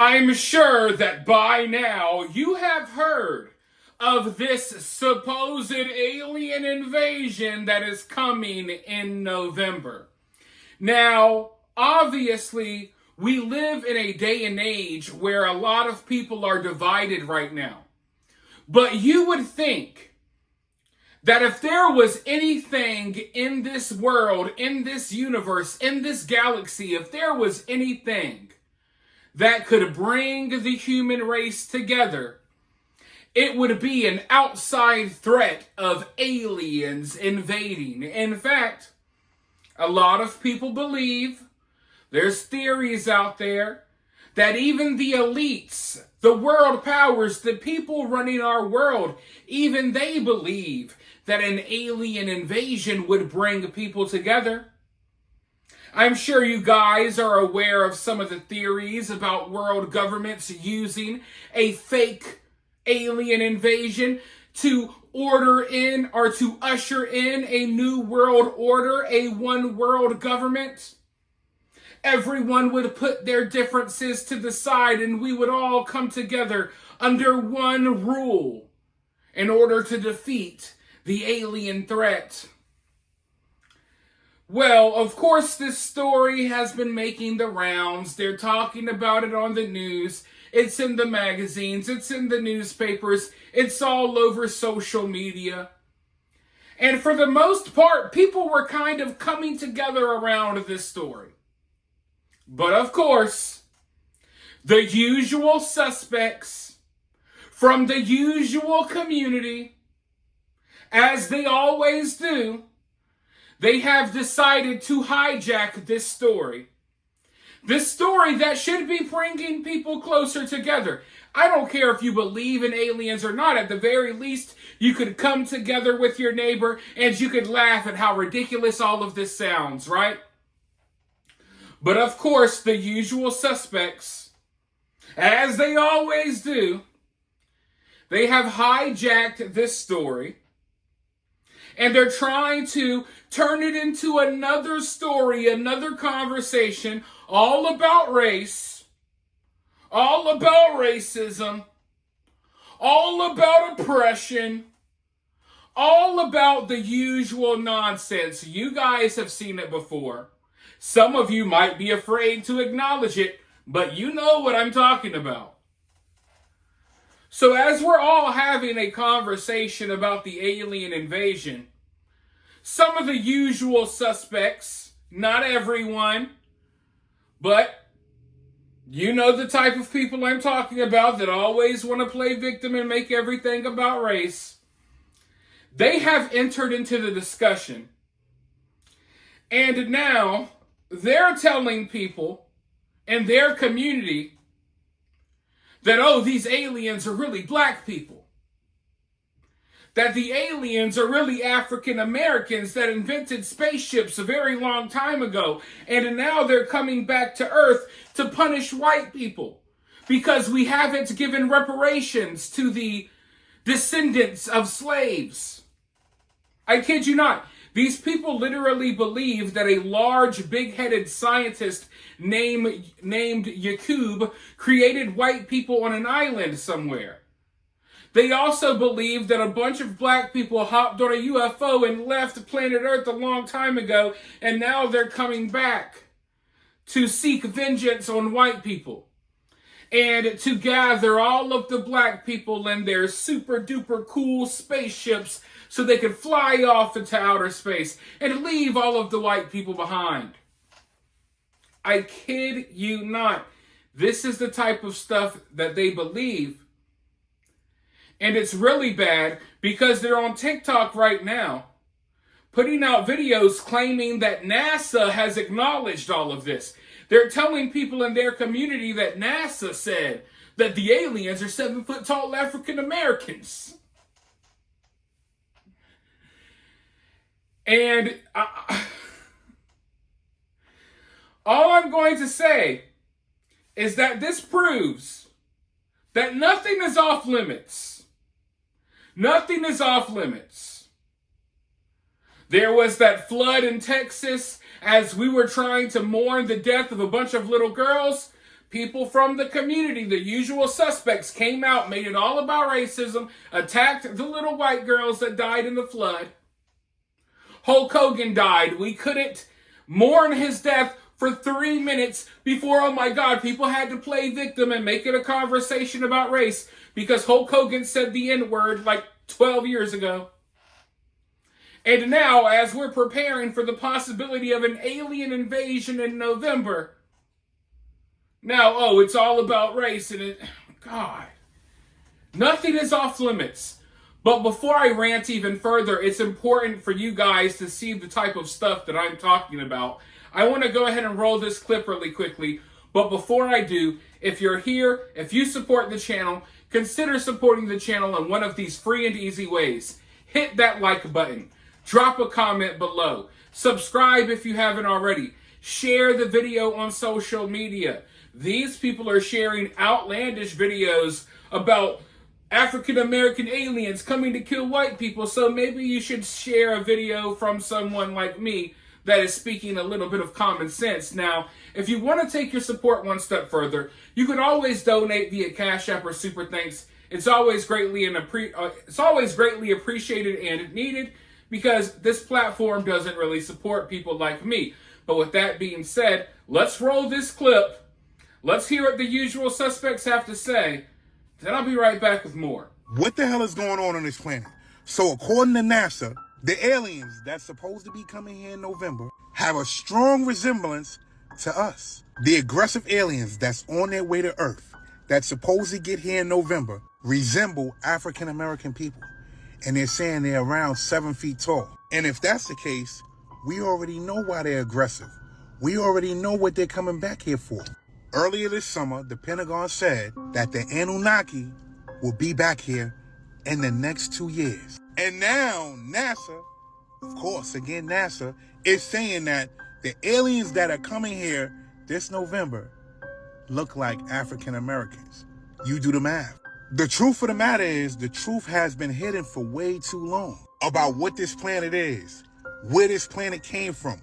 I'm sure that by now you have heard of this supposed alien invasion that is coming in November. Now, obviously, we live in a day and age where a lot of people are divided right now. But you would think that if there was anything in this world, in this universe, in this galaxy, if there was anything that could bring the human race together, it would be an outside threat of aliens invading. In fact, a lot of people believe, there's theories out there, that even the elites, the world powers, the people running our world, even they believe that an alien invasion would bring people together. I'm sure you guys are aware of some of the theories about world governments using a fake alien invasion to order in or to usher in a new world order, a one world government. Everyone would put their differences to the side and we would all come together under one rule in order to defeat the alien threat. Well, of course, this story has been making the rounds. They're talking about it on the news. It's in the magazines. It's in the newspapers. It's all over social media. And for the most part, people were kind of coming together around this story. But of course, the usual suspects from the usual community, as they always do, they have decided to hijack this story. This story that should be bringing people closer together. I don't care if you believe in aliens or not. At the very least, you could come together with your neighbor and you could laugh at how ridiculous all of this sounds, right? But of course, the usual suspects, as they always do, they have hijacked this story. And they're trying to turn it into another story, another conversation, all about race, all about racism, all about oppression, all about the usual nonsense. You guys have seen it before. Some of you might be afraid to acknowledge it, but you know what I'm talking about. So as we're all having a conversation about the alien invasion, some of the usual suspects, not everyone, but you know the type of people I'm talking about that always want to play victim and make everything about race, they have entered into the discussion. And now they're telling people in their community that, oh, these aliens are really black people. That the aliens are really African Americans that invented spaceships a very long time ago. And now they're coming back to Earth to punish white people because we haven't given reparations to the descendants of slaves. I kid you not. These people literally believe that a large, big-headed scientist named Yakub created white people on an island somewhere. They also believe that a bunch of black people hopped on a UFO and left planet Earth a long time ago, and now they're coming back to seek vengeance on white people and to gather all of the black people in their super-duper cool spaceships so they could fly off into outer space and leave all of the white people behind. I kid you not. This is the type of stuff that they believe. And it's really bad because they're on TikTok right now putting out videos claiming that NASA has acknowledged all of this. They're telling people in their community that NASA said that the aliens are 7-foot-tall African Americans. And all I'm going to say is that this proves that nothing is off limits. Nothing is off limits. There was that flood in Texas as we were trying to mourn the death of a bunch of little girls. People from the community, the usual suspects, came out, made it all about racism, attacked the little white girls that died in the flood. Hulk Hogan died. We couldn't mourn his death for 3 minutes before, oh my God, people had to play victim and make it a conversation about race because Hulk Hogan said the N-word like 12 years ago. And now, as we're preparing for the possibility of an alien invasion in November, now, oh, it's all about race and it, God, nothing is off limits. But before I rant even further, it's important for you guys to see the type of stuff that I'm talking about. I want to go ahead and roll this clip really quickly. But before I do, if you're here, if you support the channel, consider supporting the channel in one of these free and easy ways. Hit that like button. Drop a comment below. Subscribe if you haven't already. Share the video on social media. These people are sharing outlandish videos about African American aliens coming to kill white people, so maybe you should share a video from someone like me that is speaking a little bit of common sense. Now, if you want to take your support one step further, you can always donate via Cash App or Super Thanks. It's always greatly appreciated and needed because this platform doesn't really support people like me. But with that being said, let's roll this clip. Let's hear what the usual suspects have to say. Then I'll be right back with more. What the hell is going on this planet? So according to NASA, the aliens that's supposed to be coming here in November have a strong resemblance to us. The aggressive aliens that's on their way to Earth that's supposed to get here in November resemble African American people. And they're saying they're around 7 feet tall. And if that's the case, we already know why they're aggressive. We already know what they're coming back here for. Earlier this summer, the Pentagon said that the Anunnaki will be back here in the next 2 years. And now NASA, of course, again, NASA, is saying that the aliens that are coming here this November look like African Americans. You do the math. The truth of the matter is, the truth has been hidden for way too long about what this planet is, where this planet came from,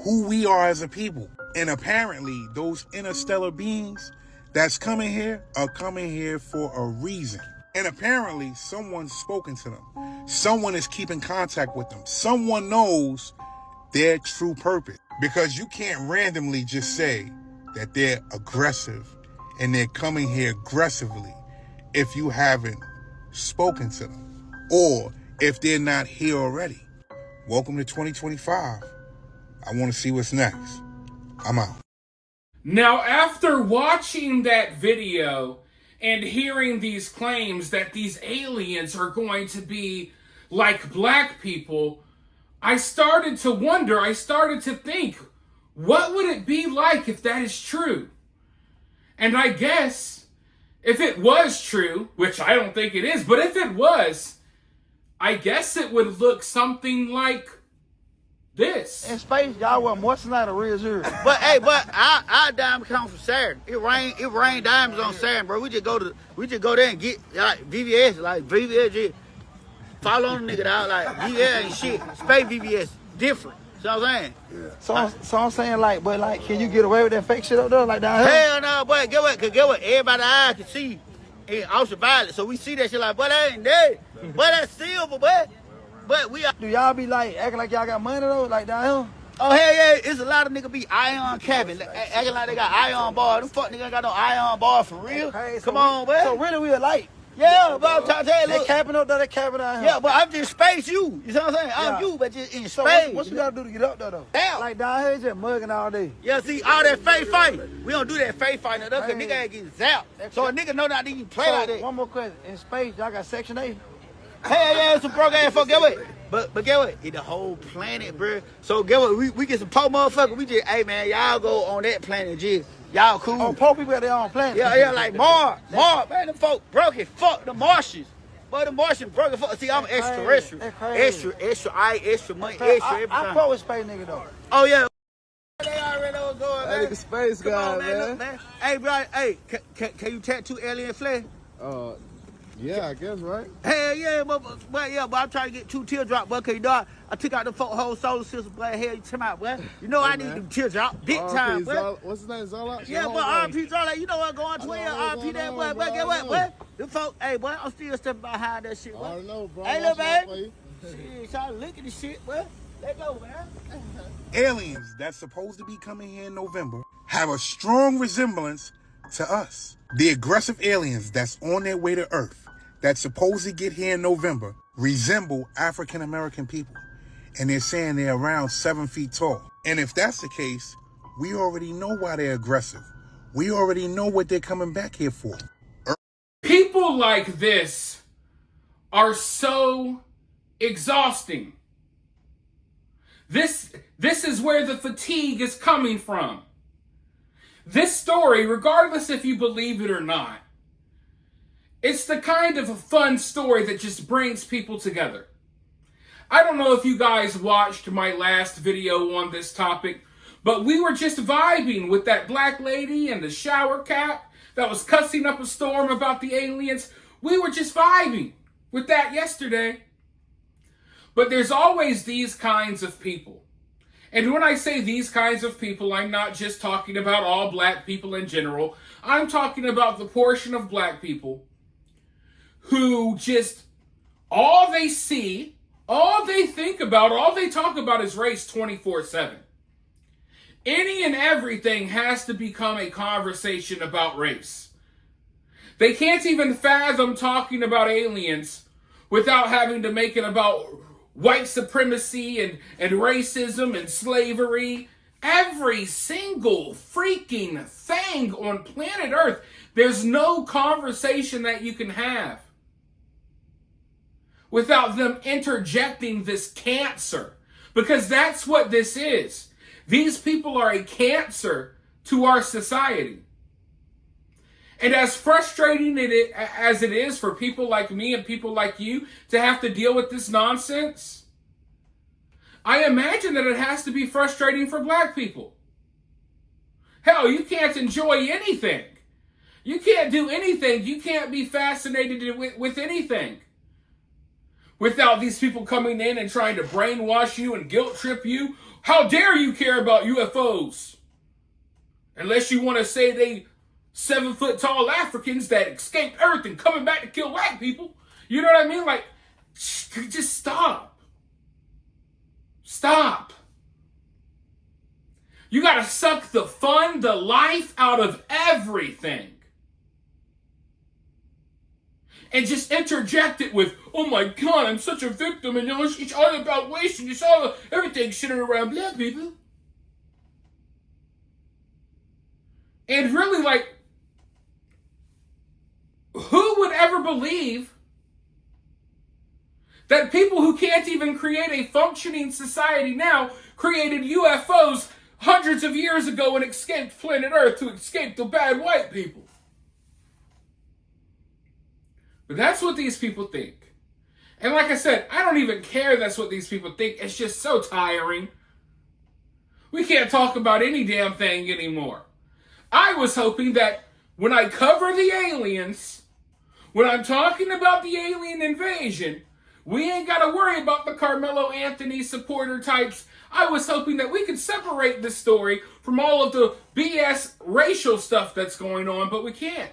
who we are as a people. And apparently, those interstellar beings that's coming here are coming here for a reason. And apparently, someone's spoken to them. Someone is keeping contact with them. Someone knows their true purpose. Because you can't randomly just say that they're aggressive and they're coming here aggressively if you haven't spoken to them or if they're not here already. Welcome to 2025. I want to see what's next. I'm out. Now, after watching that video and hearing these claims that these aliens are going to be like black people, I started to wonder, I started to think, what would it be like if that is true? And I guess, if it was true, which I don't think it is, but if it was, I guess it would look something like this. In space, y'all wear more than not a real zero. But hey, our diamond comes from Saturn. It rain diamonds on Saturn, bro. We just go there and get like VVS, follow on the nigga out like VVS ain't shit. Space VVS different. See what I'm saying? Yeah. So I'm saying like, but like, can you get away with that fake shit up there like down here? Hell no, boy. Get what? Everybody's eyes can see in ultraviolet, so we see that shit like, but that ain't that. But that's silver, boy. But we are. Do y'all be like acting like y'all got money though, like down here? Oh hell yeah, it's a lot of niggas be ion cabin, acting like they got ion bar. Them fuck niggas ain't got no ion bar for real. Okay, so come on, boy. So really we alike. Yeah, but I'm trying to tell you, they look. capping up there, they capping down here. Yeah, but I'm just space you. You see what I'm saying? I'm you, but just in so space. What you gotta do to get up there though? Damn. Like down here, it's just mugging all day. Yeah, see, all that fake fight. We don't do that fake fighting up because nigga ain't getting zapped. So a nigga know not to even play like that. One more question. In space, y'all got Section 8? Hell yeah, some broke ass folk. Get what? But get what? It's the whole planet, bro. So get what? We get some poor motherfuckers. We just, hey man, y'all go on that planet, just y'all cool. Oh, poor people got their own planet. Yeah, like Mars, man, them folk broke it. Fuck the Martians. But the Martians broke it. Fuck. See, I'm extraterrestrial. Extra money, extra everything. I fuck with space nigga though. Oh yeah. They already know what's going on, man. That nigga space guy, man. Look, man. Hey, bro, hey, can you tattoo alien flag? Yeah, I guess, right? Hell yeah, but I'm trying to get 2 teardrop, but you know, I took out the whole solar system, but hell, you come out, boy. You know I need them teardrop, big time, boy. What's his name, Zola? Yeah, but RP Zola, you know what going 12, RP that, boy, but get what, boy? The folk, hey, boy, I'm still stepping behind that shit, boy. I already know, bro. Hey, little man. Shit, y'all look at this shit, boy. Let go, man. Aliens that's supposed to be coming here in November have a strong resemblance to us. The aggressive aliens that's on their way to Earth that's supposed to get here in November resemble African American people. And they're saying they're around 7 feet tall. And if that's the case, we already know why they're aggressive. We already know what they're coming back here for. People like this are so exhausting. This is where the fatigue is coming from. This story, regardless if you believe it or not, it's the kind of a fun story that just brings people together. I don't know if you guys watched my last video on this topic, but we were just vibing with that black lady and the shower cap that was cussing up a storm about the aliens. We were just vibing with that yesterday. But there's always these kinds of people. And when I say these kinds of people, I'm not just talking about all black people in general. I'm talking about the portion of black people who just, all they see, all they think about, all they talk about is race 24/7. Any and everything has to become a conversation about race. They can't even fathom talking about aliens without having to make it about white supremacy and racism and slavery. Every single freaking thing on planet Earth, there's no conversation that you can have without them interjecting this cancer. Because that's what this is. These people are a cancer to our society. And as frustrating as it is for people like me and people like you to have to deal with this nonsense, I imagine that it has to be frustrating for black people. Hell, you can't enjoy anything. You can't do anything. You can't be fascinated with anything without these people coming in and trying to brainwash you and guilt trip you. How dare you care about UFOs? Unless you want to say they 7 foot tall Africans that escaped Earth and coming back to kill white people. You know what I mean? Like, just stop. Stop. You got to suck the fun, the life out of everything. And just interject it with, oh my God, I'm such a victim, and it's all about race, and it's all everything centered around black people. And really, like, who would ever believe that people who can't even create a functioning society now created UFOs hundreds of years ago and escaped planet Earth to escape the bad white people? But that's what these people think. And like I said, I don't even care that's what these people think. It's just so tiring. We can't talk about any damn thing anymore. I was hoping that when I cover the aliens, when I'm talking about the alien invasion, we ain't got to worry about the Carmelo Anthony supporter types. I was hoping that we could separate this story from all of the BS racial stuff that's going on, but we can't.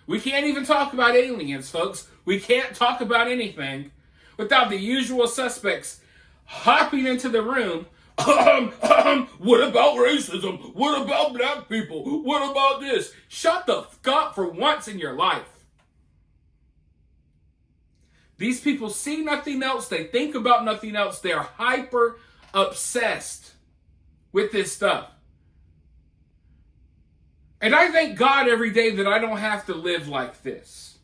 We can't even talk about aliens, folks. We can't talk about anything without the usual suspects hopping into the room. What about racism? What about black people? What about this? Shut the fuck up for once in your life. These people see nothing else. They think about nothing else. They're hyper obsessed with this stuff. And I thank God every day that I don't have to live like this.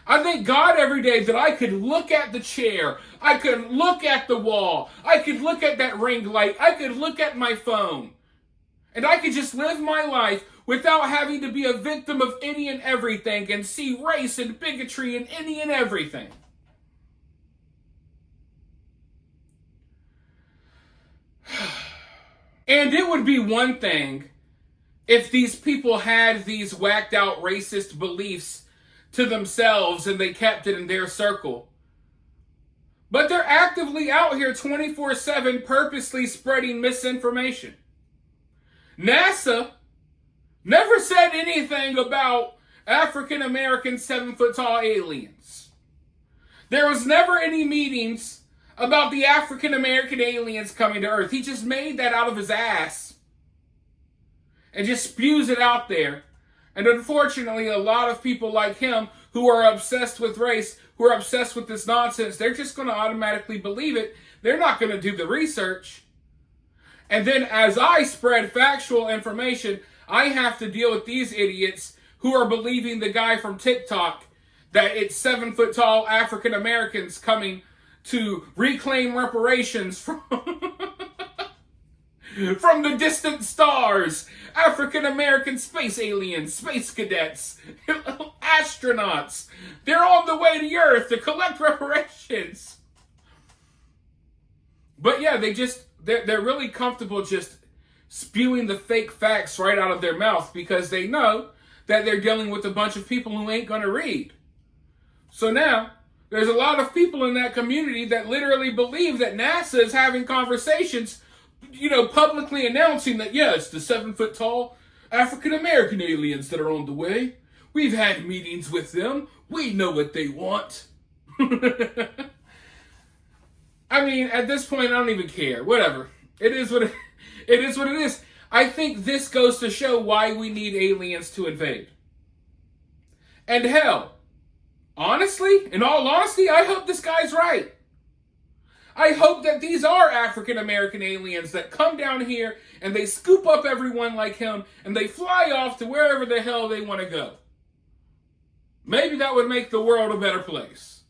I thank God every day that I could look at the chair. I could look at the wall. I could look at that ring light. I could look at my phone. And I could just live my life without having to be a victim of any and everything and see race and bigotry in any and everything. And it would be one thing if these people had these whacked out racist beliefs to themselves and they kept it in their circle. But they're actively out here 24/7 purposely spreading misinformation. NASA never said anything about African American 7-foot-tall aliens. There was never any meetings about the African American aliens coming to Earth. He just made that out of his ass and just spews it out there. And unfortunately, a lot of people like him who are obsessed with race, who are obsessed with this nonsense, they're just going to automatically believe it. They're not going to do the research. And then as I spread factual information, I have to deal with these idiots who are believing the guy from TikTok that it's 7-foot-tall African Americans coming to reclaim reparations from from the distant stars. African American space aliens, space cadets, astronauts. They're on the way to Earth to collect reparations. But yeah, they're really comfortable just spewing the fake facts right out of their mouth because they know that they're dealing with a bunch of people who ain't gonna read. So now, there's a lot of people in that community that literally believe that NASA is having conversations, publicly announcing that, yes, the 7-foot-tall African American aliens that are on the way. We've had meetings with them. We know what they want. I mean, at this point, I don't even care. Whatever. It is what it is. I think this goes to show why we need aliens to invade. And hell, honestly, in all honesty, I hope this guy's right. I hope that these are African American aliens that come down here and they scoop up everyone like him and they fly off to wherever the hell they want to go. Maybe that would make the world a better place.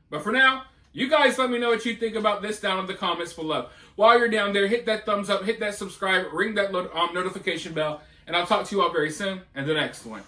But for now, you guys let me know what you think about this down in the comments below. While you're down there, hit that thumbs up, hit that subscribe, ring that notification bell, and I'll talk to you all very soon in the next one.